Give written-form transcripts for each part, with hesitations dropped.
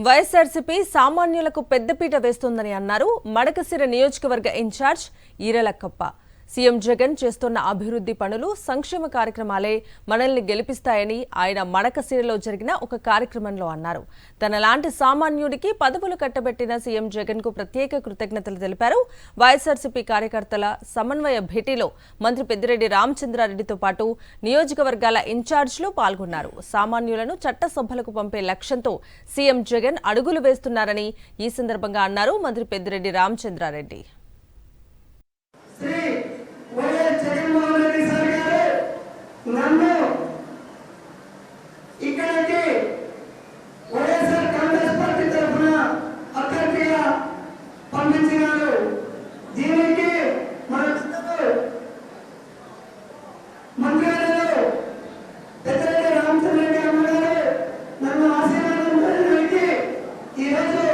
వైఎస్ఆర్సీపీ సామాన్యులకు పెద్దపీట వేస్తుందని అన్నారు మడకశిర నియోజకవర్గ ఇన్ఛార్జ్ ఈరలక్కప్ప. సీఎం జగన్ చేస్తున్న అభివృద్ధి పనులు, సంక్షేమ కార్యక్రమాలే మనల్ని గెలిపిస్తాయని ఆయన మడకశిరలో జరిగిన ఒక కార్యక్రమంలో అన్నారు. తనలాంటి సామాన్యుడికి పదవులు కట్టబెట్టిన సీఎం జగన్ కు ప్రత్యేక కృతజ్ఞతలు తెలిపారు. వైఎస్ఆర్సీపీ కార్యకర్తల సమన్వయ భేటీలో మంత్రి పెద్దిరెడ్డి రామచంద్రారెడ్డితో పాటు నియోజకవర్గాల ఇన్ఛార్జ్లు పాల్గొన్నారు. సామాన్యులను చట్టసభలకు పంపే లక్ష్యంతో సీఎం జగన్ అడుగులు వేస్తున్నారని ఈ సందర్భంగా అన్నారు మంత్రి పెద్దిరెడ్డి రామచంద్రారెడ్డి. నన్ను ఇక్కడికి వైఎస్ఆర్ కాంగ్రెస్ పార్టీ తరఫున అభ్యర్థిగా పంపించినారు. దీనికి మన మంత్రివర్యులు పెద్దిరెడ్డి రామచంద్రారెడ్డి అమ్మగారు నన్ను ఆశీర్వాదంతో ఈరోజు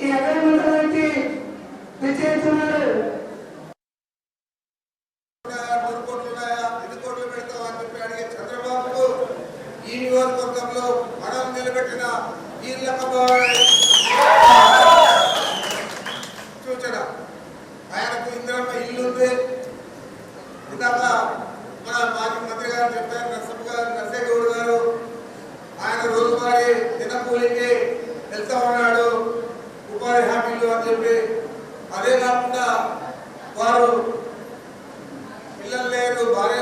ఈ అగ్రమంత్రానికి విజయిస్తున్నారు. ఈ నియోజకవర్గంలో మనం నిలబెట్టిన సూచన ఆయనకు ఇంద్రమ్మ ఇల్లు ఉంది. ఇందాక మన మాజీ మంత్రి గారు చెప్పారు, నర్సేగౌడ్ గారు, ఆయన రోజువారీ దినకూలికి వెళ్తా ఉన్నాడు, ఉపాధి హామీలు అని చెప్పి. అదే కాకుండా వారు పిల్లలు లేరు, భార్య